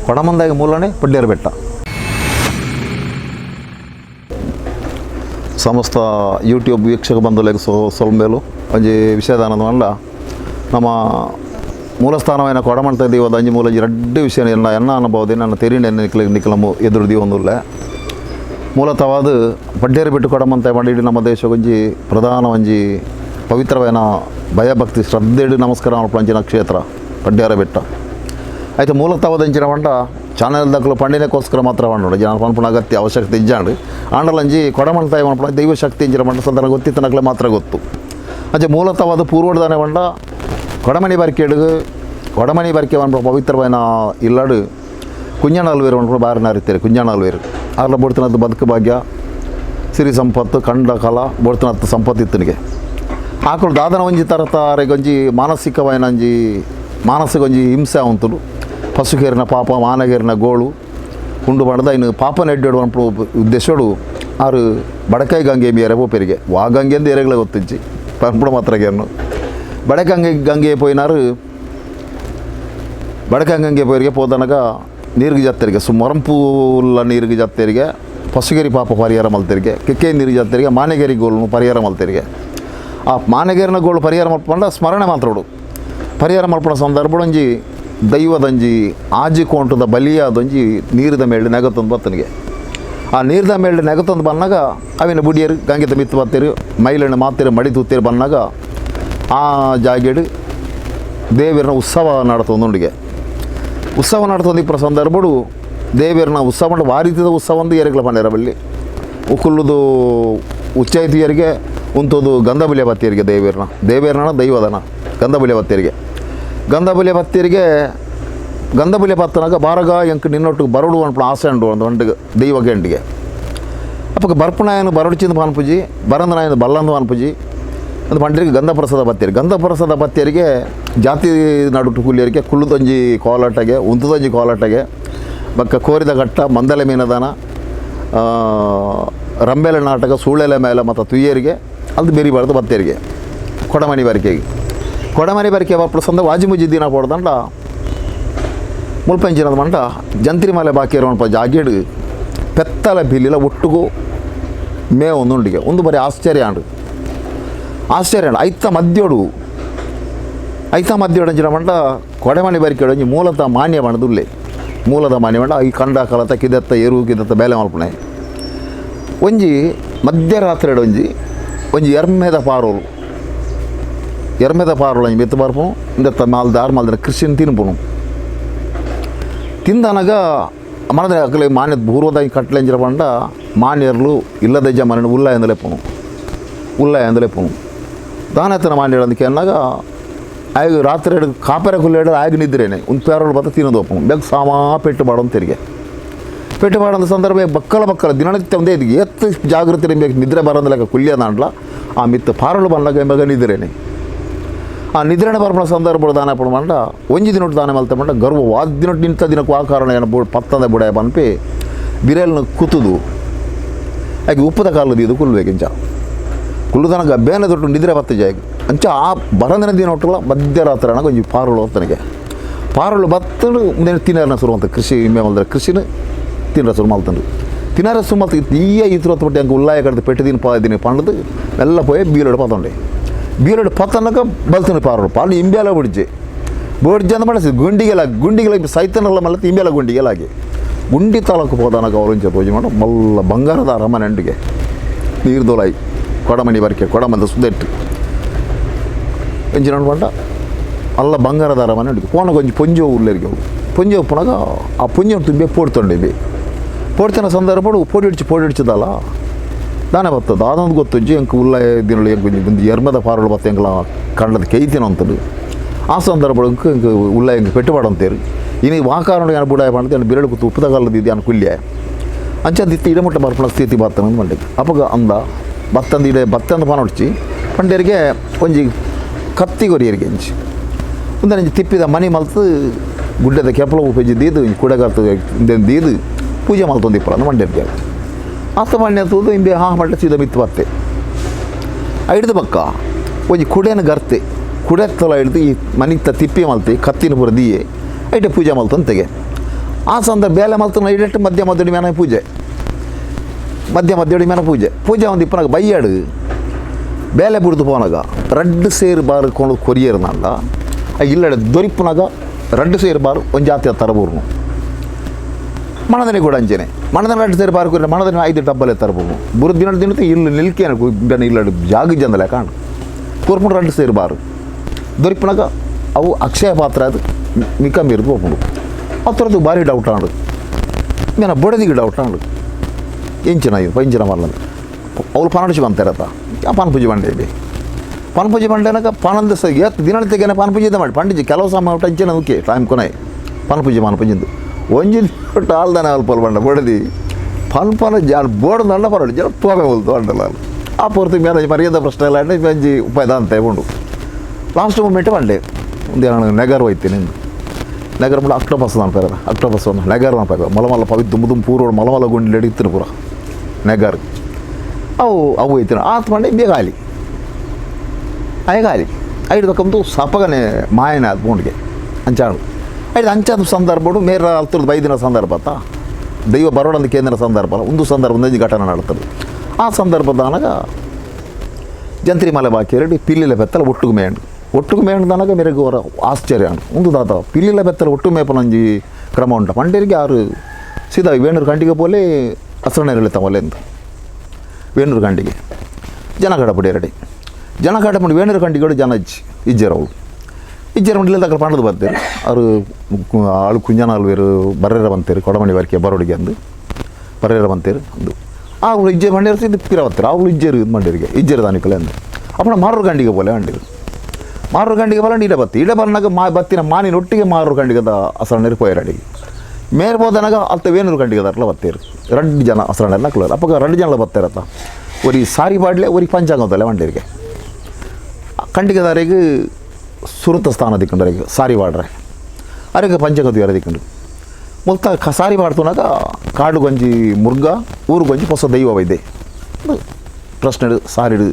ಕೊಡಮಂದಾಯ ಮೂಲನೇ ಪಡ್ಡೇರ ಬೆಟ್ಟ. ಸಮಸ್ತ ಯೂಟ್ಯೂಬ್ ವೀಕ್ಷಕ ಬಂಧುಗಳಿಗೆ ಸೊಲ್ಮೇಲು ಒಂಜಿ ವಿಷಯದಾನದ ಅಲ್ಲ ನಮ್ಮ ಮೂಲಸ್ಥಾನವೈನ ಕೊಡಮಂತ ದೀವದ ಅಂಜಿ ಮೂಲ ಎರಡು ವಿಷಯ ಎನ್ನ ಅನುಭವದಿ ನನ್ನ ತೆರಿನ ನಿಕ್ಕಲಮು ಎದುರು ದೀವೊಂದುಲ್ಲ ಮೂಲತವಾದ ಪಡ್ಡೇರು ಬಿಟ್ಟು ಕೊಡಮಂತ ಮಾಡಿ ನಮ್ಮ ದೇಶ ಒಂಜಿ ಪ್ರಧಾನ ಒಂಜಿ ಪವಿತ್ರವೈನ ಭಯಭಕ್ತಿ ಶ್ರದ್ಧೆಡು ನಮಸ್ಕಾರ ಪಂಚಿನ ಕ್ಷೇತ್ರ ಪಡ್ಡೇರ ಬೆಟ್ಟ ಆಯ್ತು. ಮೂಲತವಾದ ಅಂಚಿನ ಬಂಡ ಚಾನಲ್ ದಾಖಲು ಪಂಡಿನಕ್ಕೋಸ್ಕರ ಮಾತ್ರ ಮಾಡೋಣ ಜನ ಪನ್ಪುಣ ಅಗತ್ಯ ಅವಶ್ಯಕತೆ ಇಜ್ಜಾಂಡು ಆಂಡಲಂಜಿ ಕೊಡಮಂತಾಯ ಮನ್ಪುಣ ದೈವ ಶಕ್ತಿ ಇಂಚಿನ ಬಂಡ ಸಂದರ್ಭ ಗೊತ್ತಿತ್ತು ನಕ್ಲೆ ಮಾತ್ರ ಗೊತ್ತು. ಅಂಚೆ ಮೂಲತವಾದ ಪೂರ್ವಡ್ದಾನೆ ಬಂಡ ಕೊಡಮನಿ ಬರ್ಕೆ ಮನ್ಪುಣ ಪವಿತ್ರವೈನ ಇಲ್ಲಾಡು ಕುಂಜಾಣಲ್ವೇರು ಮನ್ಪುಣ ಬಾರಿನ ಅರಿತಾರೆ. ಕುಂಜಾಣಲ್ವೇರು ಆರ್ಲ ಬೋಡ್ತಿನದ್ದು ಬದುಕು ಭಾಗ್ಯ ಸಿರಿ ಸಂಪತ್ತು ಕಂಡ ಕಾಲ ಬೋಡ್ತಿನತ್ತು ಸಂಪತ್ತು ಇತ್ತನಿಗೆ ಆಕಳು ದಾದನ ಒಂಜಿ ತರತಾರೆಗೊಂಜಿ ಮಾನಸಿಕ ಒಂಜಿ ಹಿಂಸೆ ಅವಂತಲು ಪಶುಕೇರಿನ ಪಾಪ ಮಾನಗೇರಿನ ಗೋಳು ಉಂಡು ಮಾಡಿದ ಇನ್ನು ಪಾಪನ ಎಡ್ಡು ಅನ್ಪು ಉದ್ದೇಶೋಡು ಆರು ಬಡಕಾಯಿ ಗಂಗೆ ಬೇರೆ ಪೋಪೇರಿಗೆ ವಾ ಗಂಗೆ ಎಂದು ಎರೆಗಳೇ ಗೊತ್ತಿಜ್ಜಿ ಪನ್ಪುಡ ಮಾತ್ರಗೇನು ಬಡಕಂಗೆ ಪೋಯಿನಾರು ಬಡಕಂಗೆ ಪೋಯರಿಗೆ ಪೋದನಗ ನೀರಿಗೆ ಜತ್ತರಿಗೆ ಮೊರಂಪೂಲ ನೀರಿಗೆ ಜತ್ತರಿಗೆ ಪಶುಗೇರಿ ಪಾಪ ಪರಿಹಾರ ಮಲ್ತರಿಗೆ ಕೆಕ್ಕೆ ನೀರಿಗೆ ಜತ್ತರಿಗೆ ಮಾನಗೇರಿ ಗೋಳು ಪರಿಹಾರ ಮಲ್ತರಿಗೆ ಆ ಮಾನಗೇರಿನ ಗೋಳು ಪರಿಹಾರ ಮಲ್ಪಂಡ ಸ್ಮರಣೆ ಮಾತಾಡು ಪರಿಹಾರ ಮಲ್ಪಣ ಸಂದರ್ಭ ಒಂಜಿ ದೈವದಂಜಿ ಆಜಿಕೊಂಟದ ಬಲಿಯಾದೊಂಜಿ ನೀರಿದ ಮೇಲೆ ನೆಗತೊಂದು ಬತ್ತನಿಗೆ ಆ ನೀರಿದ ಮೇಲೆ ನೆಗತೊಂದು ಬಂದಾಗ ಅವಿನ ಬುಡಿಯರು ಗಂಗೆತ ಮಿತ್ತು ಬತ್ತೀರು ಮೈಲಣ್ಣು ಮಾತಿರು ಮಡಿ ತೂತಿರು ಬಂದಾಗ ಆ ಜಾಗೆಡು ದೇವರನ ಉತ್ಸವ ನಡತೊಂದುಂಡಿಗೆ ಉತ್ಸವ ನಡತೊಂದಿಪ್ಪರ ಸಂದರ್ಭಡು ದೇವರನ ಉತ್ಸವ ವಾರಿತದ ಉತ್ಸವ ಒಂದು ಏರಿಗಳ ಪಂಡೇರ ಬಲ್ಲಿ ಉಕ್ಕುಲ್ಲುದು ಉಚ್ಚೈತಿಯರಿಗೆ ಉಂತದು ಗಂಧಬುಲಿಯ ಬತ್ತಿಯರಿಗೆ ದೇವರನ ದೈವದನ ಗಂಧಬುಲಿಯ ಬತ್ತಿಯರಿಗೆ ಬತ್ತನಾಗ ಬಾರಗ ಎಂಕ್ ನಿನ್ನೊಟ್ಟಿಗೆ ಬರಡು ಅನ್ಪಣ ಆಸೆ ಉಂಡು ಒಂದು ಗಂಟೆಗೆ ದೈವ ಗಂಟಿಗೆ ಅಪ್ಪಗೆ ಬರ್ಪಣಾಯನು ಬರಡ್ಚಿಂದು ಪಾನ್ಪುಜಿ ಬರಂದನಾಯನು ಬಲ್ಲಂದು ಪಾನ್ಪುಜಿ ಒಂದು ಪಂಡರಿಗೆ ಗಂಧಪ್ರಸಾದ ಬತ್ತಿಯರಿಗೆ ಜಾತಿ ನಡುಟು ಕೂಲಿಯರಿಗೆ ಕುಳ್ಳುದೊಂಜಿ ಕೋಲಾಟಗೆ ಉಂತುದೊಂಜಿ ಕೋಲಾಟಗೆ ಬಕ್ಕ ಕೋರಿದ ಘಟ್ಟ ಮಂದಲೆ ಮೀನದಾನ ರಂಬೆಲೆ ನಾಟಕ ಸೂಳೆಲೆ ಮೇಲೆ ಮತ್ತು ತುಯ್ಯರಿಗೆ ಅದು ಬೆರಿಬಾರ್ದು ಬತ್ತಿಯರಿಗೆ ಕೊಡಮನಿ ಬರಿಕೆ ಬಪ್ಪಳ ಸಂದ ವಾಜಿಮುಜಿ ದಿನ ಕೊಡ್ದಂಡ ಮುಲ್ಪಂಚಿನದ ಮಂಡ ಜಂತ್ರಿ ಮಲೆ ಬಾಕಿ ಇರೋಣ ಜಾಗೇಡು ಪೆತ್ತಲ ಬಿಲ್ಲಿಲ ಒಟ್ಟಿಗೂ ಮೇ ಒಂದುಂಡಿಗೆ ಒಂದು ಬರೀ ಆಶ್ಚರ್ಯ ಐತ ಮದ್ಯೋಡು ಅಂಚಿನ ಮಂಡ ಕೊಡಮನಿ ಬರಿಕೆ ಒಂಜಿ ಮೂಲದ ಮಾನ್ಯ ಬಣ್ಣದುಲ್ಲೆ ಈ ಕಂಡ ಕಲತ ಕಿದತ್ತ ಎರು ಕಿದತ್ತ ಬೇಲೆ ಮಲ್ಪಣೆ ಒಂಜಿ ಮಧ್ಯರಾತ್ರಿ ಒಂಜಿ ಎರ್ಮೆದ ಪಾರೋಲು ಅಂಜಿ ಬೆತ್ತು ಬರ್ಪುನು ಇಂದತ್ತ ಮಾಲ್ದಿನ ಕೃಷಿನ ತಿನ್ಪುನು ತಿಂದನಗ ಮನದ ಅಕಲೆ ಮಾನ್ಯ ಪೂರ್ವದ ಕಟ್ಲೆಂಜಿರ ಬಂಡ ಮಾನ್ಯರ್ಲು ಇಲ್ಲದ ಜಮನ ಉಲ್ಲ ಎಂದಲೆ ಪುನು ದಾನತನ ಮಾನ್ಯರು ಅಂದಕ್ಕೆ ಅನ್ನಾಗ ಆಗ ರಾತ್ರಿ ಕಾಪರೆ ಕುಲ್ಲೇಡು ಆಗ ನಿದ್ರೇನೆ ಒಂದು ಪೇರೋಳು ಬತ್ತ ತಿನ್ನೋದು ಒಪ್ಪನು ಬೆಗ್ ಸಾಮಾ ಪೆಟ್ಟು ಮಾಡೋದು ತೆರಿಗೆ ಪೆಟ್ಟು ಮಾಡೋಂಥ ಸಂದರ್ಭ ಬಕ್ಕಲ ದಿನನಿತ್ಯ ಒಂದೇ ಇದಕ್ಕೆ ಎತ್ತು ಜಾಗೃತಿ ಬೇಕು ನಿದ್ರೆ ಬರೋದಿಲ್ಲ ಕುಲ್ಯದಾಂಡ್ಲ ಆ ಮಿತ್ತು ಪಾರಳು ಬಂದಾಗ ಮಗ ನಿದ್ರೇನೆ ಆ ನಿದ್ರಣೆ ಬರ್ಪಣ ಸಂದರ್ಭ ದಾನ ಪಡ ಮಂಡ ಒಂಜಿ ದಿನೊಟ್ಟು ದಾನ ಮಲ್ತ ಮಂಡ ಗರ್ವ ವಾದ್ದಿನೊಟ್ಟು ನಿಂತ ದಿನಕ್ಕೆ ಆ ಕಾರಣ ಏನು ಪತ್ತದ ಬುಡ ಬನ್ಪಿ ಬಿರೆಲ್ನ ಕುತ್ತುದು ಹಾಗೆ ಉಪ್ಪದ ಕಾಲದ ಇದು ಕುಲ್ಬೇಕಿಂಚ ಕುಲ್ಲುದನಗ ಬೇನೆ ದೊಡ್ಡ ನಿದ್ರೆ ಬತ್ತ ಜಾಗ ಅಂಚ ಆ ಬರಂದಿನ ದಿನ ಒಟ್ಟಲ್ಲ ಮಧ್ಯರಾತ್ರಿ ಅನ್ನಾಗ ಒಂಜಿ ಪಾರುಳು ಹೋಗ್ತಾನಿಗೆ ಪಾರುಳು ಬತ್ತಲು ಮುಂದೆ ತಿನ್ನರನ ಶುರು ಅಂತ ಕೃಷಿ ವಿಮೆ ಮಲ್ದ್ರೆ ಕೃಷಿನ ತಿನ್ನರ ಶುರು ಮಲ್ತಂಡು ತಿನ್ನರ ಶುರು ಮಲ್ತ ಈಯ ಹೊತ್ತು ಅಂಕ ಉಲ್ಲಾಯ ಕಡ್ದು ಪೆಟ್ಟಿದ್ದೀನಿ ಪಂಡದು ಎಲ್ಲ ಪೋಯ್ ಬೀಲೋಡು ಪತ್ತೊಂಡೆ ಬೀಲೋಡು ಪತ್ತನಕ ಬಲ್ತನು ಪಾಲು ಇಂಬ್ಯಾಲ ಬಿಡ್ಜೆ ಅಂತ ಮಾಡಿಸಿ ಗುಂಡಿಗೆಲಾಗಿ ಸೈತನಲ್ಲ ಮಲ್ಲ ಇಂಬ್ಯಾಲ ಗುಂಡಿಗೆಲಾಗಿ ಗುಂಡಿ ತಾಲೂಕು ಹೋದಾನಾಗ ಅವರಂಚ ಪೂಜೆ ಮಾಡು ಮಲ್ಲ ಬಂಗಾರದ ಅರಮನೆ ಅಂಡಿಗೆ ನೀರ್ದೋಲಾಯಿ ಕೊಡಮನಿ ಬರಿಕೆ ಕೊಡಮಂದ ಸುದೆಟ್ಟು ಎಂಚಿನ ಪಂಡ ಅಲ್ಲ ಬಂಗಾರದ ಅರಮನೆ ಅಂಡಿಗೆ ಪೋನಾಗ ಒಂಜಿ ಪೊಂಜೋ ಉಳ್ಳರಿಗೆ ಪೊಂಜೆ ಪುನಗ ಆ ಪೊಂಜೆ ತುಂಬಿ ಪೋಡ್ತೊಂಡೆ ಪೋಡ್ತಿನ ಸಂದರ್ಭ ಪೋಡಿಡ್ಚದಲ್ಲ ದಾನೆ ಬರ್ತದೆ ಅದೊಂದು ಗೊತ್ತುಂಜಿ ಎಂಕ ಉಲ್ಲ ದಿನಗಳು ಒಂದು ಎರ್ಮದ ಪಾರುಗಳು ಬತ್ತ ಎಂಕಲ ಕಂಡದ ಕೈತಿನ ಅಂತದ್ದು ಆ ಸಂದರ್ಭಕ್ಕೆ ಎಂಕ ಉಲ್ಲ ಎಂಕ ಪೆಟ್ಟುಪಾಡಂತೇರು ಇನ್ನು ವಾಕಾರಣ ಏನು ಬುಡಾಯ ಮಾಡಿದೆ ಬಿರಳು ಕೂತು ಉಪ್ಪದ ಕಾಲದ ಅನ್ ಕುಲ್ಯ ಅಂಚದಿತ್ತು ಇಡಮುಟ್ಟ ಬರ್ಪಣ ಸ್ಥಿತಿ ಬರ್ತನ ಮಂಡಿಗೆ ಅಪಗ ಅಂದ ಬತ್ತಂದು ಪಾನೊಡ್ಚಿ ಪಂಡೇರಿಗೆ ಒಂಜಿ ಕತ್ತಿ ಕೊರಿಯರಿಗೆ ಅಂಚಿ ಒಂದೊಂದು ತಿಪ್ಪಿದ ಮನೆ ಮಲ್ತು ಗುಡ್ಡದ ಕೆಪ್ಪಲ ಉಪಜಿ ದೀದು ಕುಡಗರ್ತ ದೀದು ಪೂಜೆ ಮಲ್ತೊಂದಿಪ್ಪರ ಅಂದು ಮಂಡೇರಿಗೆ ಆತ ಮಣ್ಣೆ ತೂದು ಇಂಬೆ ಮಟ್ಟ ಸೀದ ಮಿತ್ತು ಬತ್ತೆ ಹಿಡಿದು ಬಕ್ಕ ಒಂಜಿ ಕುಡೇನ ಗರ್ತೆ ಕುಡೆತ್ತಲ ಹಿಡಿದು ಈ ಮನಿತ್ತ ತಿಪ್ಪಿ ಮಲ್ತಿ ಕತ್ತಿನ ಪೂರ ದಿಯೆ ಐಟೆ ಪೂಜೆ ಮಲ್ತಂತೆಗೆ ಆ ಸಂದರ್ಭ ಬೇಲೆ ಮಲ್ತನ ಇಡಟ್ಟು ಮಧ್ಯ ಮಧ್ಯಡಿ ಮೇನ ಪೂಜೆ ಪೂಜೆ ಒಂದು ಇಪ್ಪನಾಗ ಬೈಯಾಡು ಬೇಲೆ ಬಿಡ್ದು ಪೋನಾಗ ರಡ್ಡು ಸೇರು ಬಾರು ಕೊಂಡು ಕೊರಿಯರ್ನಲ್ಲ ಇಲ್ಲಡೆ ದೊರಿಪ್ಪನಾಗ ರಡ್ಡು ಸೇರು ಬಾರು ಒಂದು ಜಾತಿ ತರಬೂರ್ನು ಮಣದನೆ ಕೂಡ ಅಂಚೆನೆ ಮಣದನೆ ರಡ್ಡು ಸೇರು ಬಾರು ಕೊರಿ ಮಣದನೆ 5 ಡಬ್ಬಲೆ ತರಬಹುದು ದಿನ ಇಲ್ಲಿ ನಿಲ್ಕೇನು ಇಲ್ಲಡು ಜಾಗ ಜಂದಲೆ ಕಾಣು ಕೊರ್ಪುಂಡು ರಡ್ಡು ಸೇರು ಬಾರು ದೊರಿಪ್ಪನಾಗ ಅವು ಅಕ್ಷಯ ಪಾತ್ರ ಅದು ಮಿಕ್ಕ ಮೀರ್ದು ಹೋಗ್ಬಿಡು ಹತ್ರದ್ದು ಭಾರಿ ಡೌಟ್ ಆಡು ನಾನು ಬಡದಿಗೆ ಡೌಟ್ ಆಡು ಎಂಚಿನ ಪಂಚಿನ ಮರಲ್ಲ ಅವ್ರು ಪನಡಿಸಿ ಬಂತಾರತ್ತ ಆ ಪನ್ಪೂಜೆ ಬಂಡೆ ಇದೆ ಪನ್ಪೂಜೆ ಬಂಡೆನಾಗ ಪನಂದ ದಿನತೆಗೇನೆ ಪನ್ಪೂಜೆ ಮಾಡಿ ಪಂಡಿಜಿ ಕೆಲವು ಸಮಯ ಟಂಚಿನ ಓಕೆ ಟೈಮ್ ಕೊನೆ ಪನ್ಪೂಜೆಂದು ಒಂಜಿನ ಆಲ್ದಾನೆ ಅಲ್ಪಲ್ ಬಂಡ ಬಡದಿ ಪನ್ಪನ ಬೋರ್ಡ್ ದಂಡ ಪರಡಿ ಜನ ತೋಮೆ ಹೋಲ್ತು ಅಂಡಲ್ಲ ಆ ಪೂರ್ತಿ ಮೇಲೆ ಮರ್ಯಾದ ಪ್ರಶ್ನೆ ಎಲ್ಲ ಅಂಡೆ ಪಂಜಿ ಉಪಾಯದ ಅಂತ ಹೇಳ್ಕೊಂಡು ಲಾಸ್ಟ್ ಮೂಮೆಂಟ್ ಬಂಡೆ ಒಂದು ನೆಗರ್ ಹೋಯ್ತೀನಿ ನೆಗರ್ ಮಾಡಿ ಅಕ್ಟೋಬಸ್ ಅನ್ಪಾರ ಅಕ್ಟೋಬಸ್ ನೆಗರ್ ಅನ್ಪಾರ ಮಲಮಲ್ಲ ಪವಿದ್ದು ಮುದುಂ ಪೂರ್ವ ಮಲಮಲ್ಲ ಗುಂಡಿ ಹಿಡಿತೀನಿ ಪೂರ ನೆಗರ್ ಅವು ಹೋಯ್ತೀನಿ ಆತ್ ಮಾಡಿ ಬೇಗ ಆಲಿ ಐದು ಸಪ್ಪಗನೆ ಮಾಯನ ಅದು ಬೋಂಡಿಗೆ ಅಂಚಾಡು ಐದು ಅಂಚಾದ ಸಂದರ್ಭಡು ಮೇರ ಹತ್ತಿರದ ಬೈದಿನ ಸಂದರ್ಭ ಆತ ದೈವ ಬರೋಡೊಂದು ಕೇಂದ್ರ ಸಂದರ್ಭ ಒಂದು ಸಂದರ್ಭದಲ್ಲಿ ಘಟನೆ ನಡ್ತದೆ ಆ ಸಂದರ್ಭದಾನಾಗ ಜಂತ್ರಿ ಮಲೆ ಬಾಕಿ ಎರಡು ಪಿಲ್ಲಿಲೆ ಬೆತ್ತಲ ಒಟ್ಟಿಗೆ ಮೇಂಡ್ದಾನಾಗ ಮೇರೆಗೆ ಅವರ ಆಶ್ಚರ್ಯ ಒಂದು ದಾತ ಪಿಲ್ಲಿಲೆ ಬೆತ್ತಲ ಒಟ್ಟು ಮೇಪನಂಜಿ ಕ್ರಮ ಉಂಟ ಪಂಡೇರಿಗೆ ಯಾರು ಸೀದಾ ವೇಣೂರು ಗಂಟಿಗೆ ಪೋಲೆ ಹಸರಣ ಎಳಿತಾವಲೆ ಅಂತ ವೇಣೂರು ಗಂಟಿಗೆ ಜನಗಡ ಪುಡಿ ಎರಡಿ ಜನಗಡ ಪುಡಿ ವೇಣೂರು ಗಂಟಿಗಳು ಜನ ಇಜ್ಜರವಳು ಮಂಡಲ ತಕ್ಕ ಪಂಡದು ಬರ್ತೀರಿ ಅವರು ಆಳು ಕುಂಜನ ಅಲ್ವೇರು ಬರ್ರೇರ ಬಂತೀರಿ ಕೊಡಮಣಿ ವರ್ಕೆ ಬರೋಡಿಗೆ ಅಂದು ಬರ್ರೇರ ಬಂತೀರಿ ಅಂದು ಅವಳು ಇಜ್ಜೆ ಮಂಡ್ಯರು ಇದು ಪಿರ ಬರ್ತಾರೆ ಅವಳು ಇಜ್ಜರು ಇದು ಮಂಡ್ಯರಿಗೆ ಇಜ್ಜರು ದಾನಿಕಲೆ ಅಂದು ಅಪ್ಪಣ ಮಾರೂರು ಗಂಡಿಗೆ ಬೋಲೆ ಅಂಡಿರು ಮಾರೂರು ಗಂಡಿಗೆ ಬಲ್ಲ ಇಡ ಬರ್ನಾಗ ಬತ್ತಿನ ಮಾನಿನ ಒಟ್ಟಿಗೆ ಮಾರೂರು ಗಂಡಿಗದ ಹಸರಣ್ಣ ಪೋಯರಡಿಗೆ ಮೇರೆ ಹೋದನಾಗ ಅತ್ತ ವೇಣೂರು ಗಂಡಿಗದಾರಲ್ಲ ಬತ್ತೀರಿ 2 ಜನ ಹಸರಣ್ಣ ಕ್ಲೋರ್ ಅಪ್ಪ 2 ಜನ ಬರ್ತಾರತ್ತ ಒರಿ ಸಾರಿ ಬಾಡ್ಲೆ ಒರಿ ಪಂಚಾಂಗದಲ್ಲ ಮಂಡ್ಯರಿಗೆ ಕಂಡಿಗದಾರಿಗೆ ಸುರತ ಸ್ಥಾನ ದಿಕ್ಕಂಡ್ರಿಗೆ ಸಾರಿ ಬಾಡ್ರೆ ಅವರಿಗೆ ಪಂಚಾಂಗದ ಯಾರು ದಿಕ್ಕಂಡು ಮುಲ್ತ ಸಾರಿ ಬಾಡ್ತನಾಗ ಕಾಡು ಗೊಂಜಿ ಮುರ್ಗ ಊರು ಗೊಂಜಿ ಹೊಸ ದೈವ ವೈದ್ಯ ಪ್ರಶ್ನೆ ಸಾರಿಡು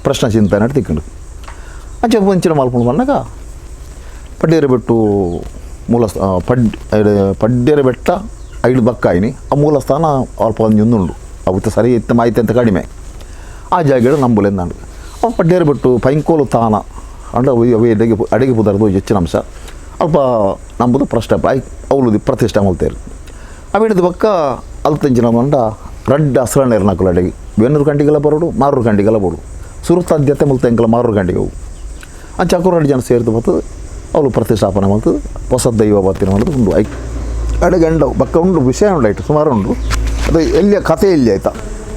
ಪ್ರಶ್ನೆ ಚಿಂತನೆ ತಿಕ್ಕಂಡು ಅಂಚೆ ಮುಂಚಿನ ಮಾಲ್ಕೊಂಡು ಬಂದಾಗ ಪಡ್ಡೇರು ಬಿಟ್ಟು ಪಡ್ಡೇರು ಬೆಟ್ಟ 5 ಬಕ್ಕಾಯಿನಿ ಆ ಮೂಲ ಸ್ಥಾನ ಅಲ್ಪ ಒಂದುಂಡು ಅವತ್ತು ಸರಿ ಇತ್ತ ಮಾಹಿತಿ ಅಂತ ಕಡಿಮೆ ಆ ಜಾಗಗಳು ನಂಬುಲೆಂದಾಂಡು ಅವು ಪಡ್ಡೇರು ಬಿಟ್ಟು ಪೈಂಕೋಲು ತಾನ ಅಂಡ ಅಡಿಗೆ ಪುದರ್ದು ಹೆಚ್ಚಿನ ಅಂಶ ಅಲ್ಪ ನಂಬುದು ಪ್ರಶ್ನೆ ಅವಳು ಪ್ರತಿಷ್ಠೆ ಮಲ್ತೇರು ಅವಿಡಿದ ಪಕ್ಕ ಅಲ್ತಂಚಿನ ಮಂಡ ರಡ್ಡ ಹಸರಣ್ಣ ಇರ್ನಾಕಲು ಅಡಿಗೆ ವೇಣೂರು ಗಂಟಿಗೆಲ್ಲ ಬರೋಡು ಮಾರೂರು ಗಂಟಿಗೆಲ್ಲ ಬೋಡು ಸುರುತ್ತಾದ್ಯತೆ ಮಲ್ತ ಎಂಕಲ ಮಾರೂರು ಗಂಟಿಗೆ ಅವು ಅಂಚ 2 ಜನ ಸೇರಿದು ಬರ್ತದೆ ಅವಳು ಪ್ರತಿಷ್ಠಾಪನೆ ಮಾಡ್ತದೆ ಹೊಸ ದೈವ ಬತ್ತಿನ ಮಾಡೋದು ಉಂಡು ಅಡಿಗೆ ಅಂಡವು ಬಕ್ಕ ಉಂಡು ವಿಷಯ ಉಂಡಾಯ್ತು ಸುಮಾರು ಉಂಡು ಅದು ಎಲ್ಲಿಯ ಕಥೆ ಎಲ್ಲಿ ಆಯ್ತಾ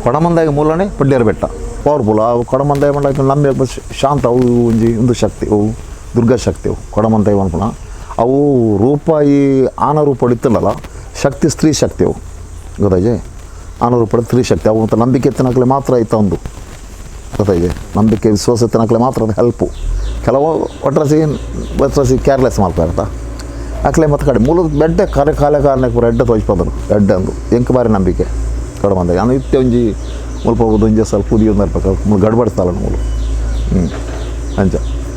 ಕೊಡಮಂದಾಯ ಮೂಲನೇ ಪಡ್ಡೇರು ಬೆಟ್ಟ ಪವರ್ಫುಲ್ ಆ ಕೊಡಮಂದಾಯ ಮಾಡಾಯ್ತು ನಮ್ಮ ಶಾಂತ ಅವು ಒಂದು ಶಕ್ತಿ ಅವು ದುರ್ಗಾ ಶಕ್ತಿ ಅವು ಕೊಡಮಂದಾಯ ಅನ್ಪುಣ ಅವು ರೂಪಾಯಿ ಆನ ರೂಪ ಹೊಡಿತಿಲ್ಲಲ್ಲ ಶಕ್ತಿ ಸ್ತ್ರೀ ಶಕ್ತಿ ಅವು ಗೊತ್ತಾಯ್ತೆ ಆನ ರೂಪ ಸ್ತ್ರೀ ಶಕ್ತಿ ಅವು ಮತ್ತು ನಂಬಿಕೆ ಎತ್ತಿನಕ್ಲೆ ಮಾತ್ರ ಆಯ್ತಾ ಒಂದು ಗೊತ್ತಾಯ್ತೆ ನಂಬಿಕೆ ವಿಶ್ವಾಸ ಎತ್ತಿನಕ್ಲೆ ಮಾತ್ರ ಅದು ಹೆಲ್ಪು ಕೆಲವು ಒಟ್ರಾಸಿ ಕೇರ್ಲೆಸ್ ಮಾಡ್ತಾ ಅಕ್ಲೆ ಮತ್ತು ಕಡೆ ಮೂಲದ ಬೆಡ್ಡೆ ಕಾಲಕ್ಕೆ ಪೂರ ಎಡ್ಡೆ ತೋಚ್ಪದರು ಎಡ್ಡೆ ಅಂದು ಎಂಕ ಬಾರಿ ನಂಬಿಕೆ ಕೊಡಮಂದಾಯ ನಾನು ಇತ್ತೆ ಒಂಜಿ ಮುಲ್ಪ ಒಂಜಿ ಸ್ವಲ್ಪ ಪುದಿಯೊಂದು ಇರ್ಬೇಕು ಗಡ್ಬಡಿಸ್ತಾಳ ಮೂಲು